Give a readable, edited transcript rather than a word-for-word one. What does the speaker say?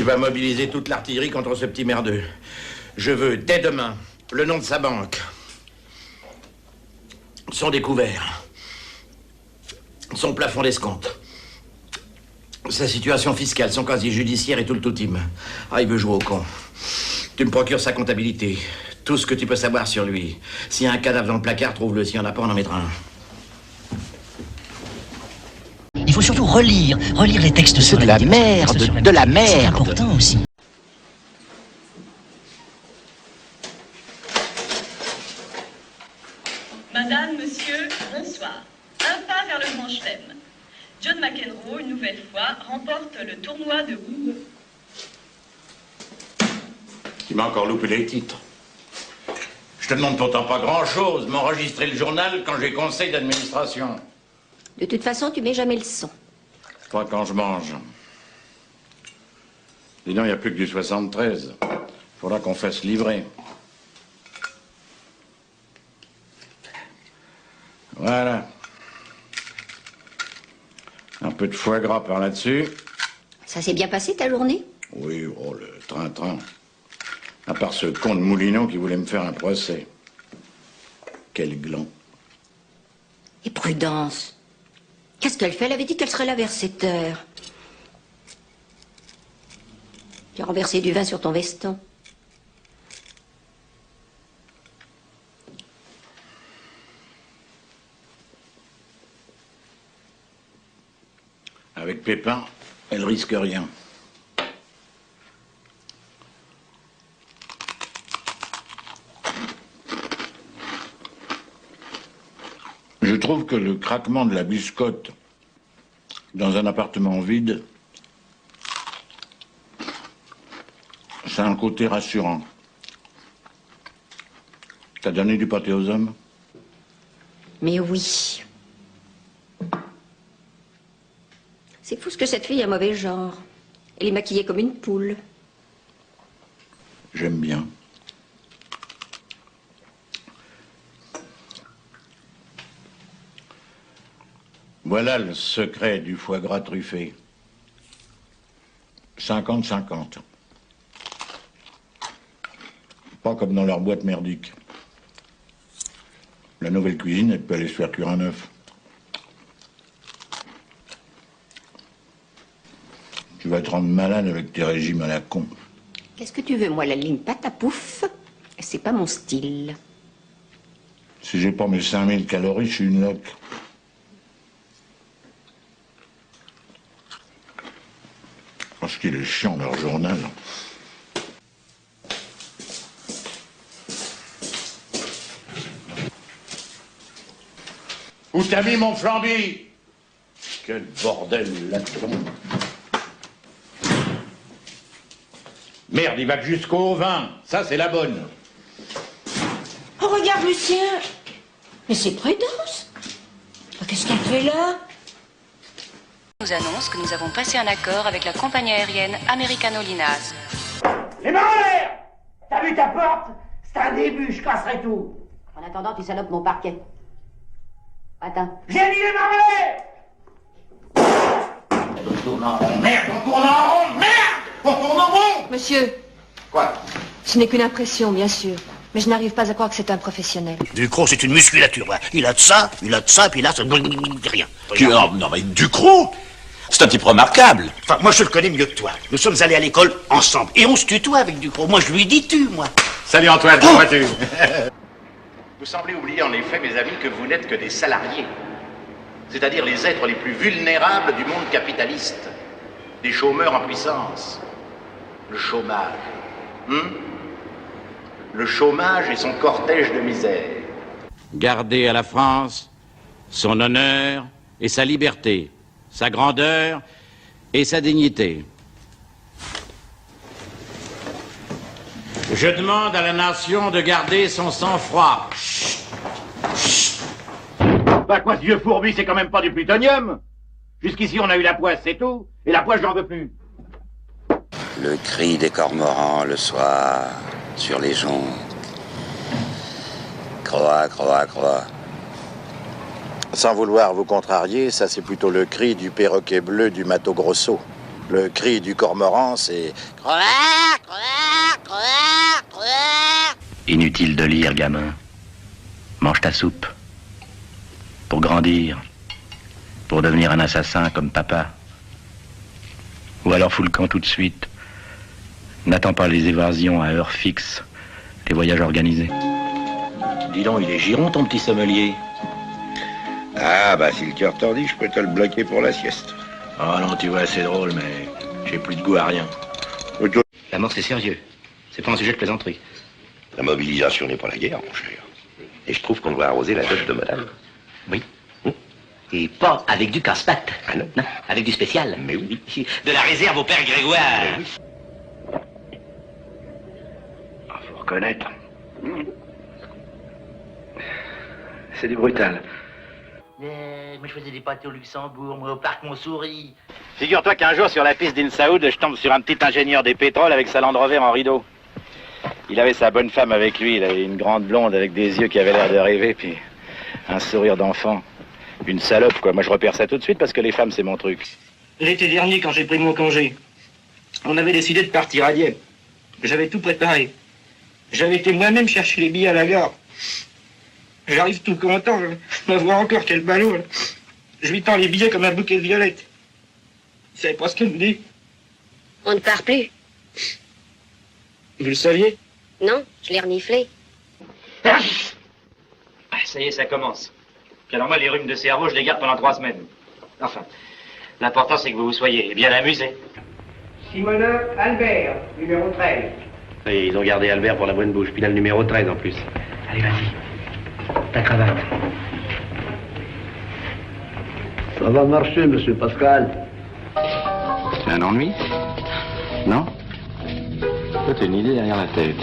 vas mobiliser toute l'artillerie contre ce petit merdeux. Je veux, dès demain, le nom de sa banque, son découvert, son plafond d'escompte, sa situation fiscale, son casier judiciaire et tout le tout-team. Ah, il veut jouer au con. Tu me procures sa comptabilité, tout ce que tu peux savoir sur lui. S'il y a un cadavre dans le placard, trouve-le. S'il n'y en a pas, on en mettra un. Il faut surtout relire les textes sur de la merde, de la merde. C'est important aussi. Madame, monsieur, bonsoir. Un pas vers le grand chelem. John McEnroe, une nouvelle fois, remporte le tournoi de Wimbledon. Tu m'as encore loupé les titres. Je te demande pourtant pas grand-chose. M'enregistrer le journal quand j'ai conseil d'administration. De toute façon, tu mets jamais le son. Pas quand je mange. Dis donc, il n'y a plus que du 73. Faudra qu'on fasse livrer. Voilà. Un peu de foie gras par là-dessus. Ça s'est bien passé ta journée? Oui, oh, le train-train. À part ce con de Moulineau qui voulait me faire un procès. Quel gland. Et Prudence, qu'est-ce qu'elle fait? Elle avait dit qu'elle serait là vers 7 heures. Tu as renversé du vin sur ton veston. Avec Pépin, elle risque rien. Je trouve que le craquement de la biscotte dans un appartement vide, ça a un côté rassurant. T'as donné du pâté aux hommes? Mais oui. C'est fou ce que cette fille a mauvais genre. Elle est maquillée comme une poule. J'aime bien. Voilà le secret du foie gras truffé. 50-50. Pas comme dans leur boîte merdique. La nouvelle cuisine, elle peut aller se faire cuire un œuf. Tu vas te rendre malade avec tes régimes à la con. Qu'est-ce que tu veux, moi, la ligne pâte à pouf? C'est pas mon style. Si j'ai pas mes 5000 calories, je suis une loque. Parce qu'il est chiant, leur journal. Où t'as mis mon flambi? Quel bordel là-dedans. Merde, il va jusqu'au vin. Ça, c'est la bonne. Oh, regarde, Lucien. Mais c'est Prudence. Qu'est-ce qu'elle fait là? Nous annonce que nous avons passé un accord avec la compagnie aérienne Americano-Linas. Les mains en l'air! T'as vu ta porte? C'est un début, je casserai tout. En attendant, tu salopes mon parquet. Attends. J'ai mis les mains en l'air! On tourne en rond. Merde, on tourne en rond. Merde, on tourne en rond. Monsieur, Quoi? ce n'est qu'une impression, bien sûr. Mais je n'arrive pas à croire que c'est un professionnel. Ducrot, c'est une musculature. Voilà. Il a de ça, puis là, ça rien. Non, mais Ducrot, c'est un type remarquable. Enfin, moi, je le connais mieux que toi. Nous sommes allés à l'école ensemble. Et on se tutoie avec Ducrot. Moi, je lui dis tu, moi. Salut Antoine, comment vas-tu? Vous semblez oublier en effet, mes amis, que vous n'êtes que des salariés. C'est-à-dire les êtres les plus vulnérables du monde capitaliste. Des chômeurs en puissance. Le chômage. Le chômage et son cortège de misère. Garder à la France son honneur et sa liberté, sa grandeur et sa dignité. Je demande à la nation de garder son sang-froid. Bah quoi, ce vieux fourbi, c'est quand même pas du plutonium. Jusqu'ici, on a eu la poisse, c'est tout. Et la poisse, j'en veux plus. Le cri des cormorans le soir, sur les joncs. Croix, croix, croix. Sans vouloir vous contrarier, ça c'est plutôt le cri du perroquet bleu du Mato Grosso. Le cri du cormoran, c'est... Crevard, crevard, crevard, crevard. Inutile de lire, gamin. Mange ta soupe. Pour grandir. Pour devenir un assassin comme papa. Ou alors fous le camp tout de suite. N'attends pas les évasions à heure fixe. Les voyages organisés. Dis donc, il est giron, ton petit sommelier. Ah, bah si le cœur tordi, je peux te le bloquer pour la sieste. Oh non, tu vois, c'est drôle, mais j'ai plus de goût à rien. La mort, c'est sérieux. C'est pas un sujet de plaisanterie. La mobilisation n'est pas la guerre, mon cher. Et je trouve qu'on devrait arroser la dot de madame. Oui. Et pas avec du casse-pattes. Ah non. Non, avec du spécial. Mais oui. De la réserve au père Grégoire. Mais oui. Faut reconnaître. C'est du brutal. Moi, je faisais des pâtés au Luxembourg, moi, au parc Montsouris. Figure-toi qu'un jour, sur la piste d'Insaoud, je tombe sur un petit ingénieur des pétroles avec sa Land Rover en rideau. Il avait sa bonne femme avec lui, il avait une grande blonde avec des yeux qui avaient l'air de rêver, puis un sourire d'enfant. Une salope, quoi. Moi, je repère ça tout de suite parce que les femmes, c'est mon truc. L'été dernier, quand j'ai pris mon congé, on avait décidé de partir à Dieppe. J'avais tout préparé. J'avais été moi-même chercher les billets à la gare. J'arrive tout content, je me vois encore quel ballot. Là. Je lui tends les billets comme un bouquet de violettes. Vous savez pas ce qu'elle me dit? On ne part plus. Vous le saviez? Non, je l'ai reniflé. Ah, ça y est, ça commence. Puis alors moi, les rhumes de cerveau, je les garde pendant 3 semaines. Enfin, l'important, c'est que vous vous soyez bien amusés. Simonin Albert, numéro 13. Ça y est, ils ont gardé Albert pour la bonne bouche, puis il a le numéro 13 en plus. Allez, vas-y. Ta cravate. Ça va marcher, monsieur Pascal. C'est un ennui? Non? Toi, t'as une idée derrière la tête.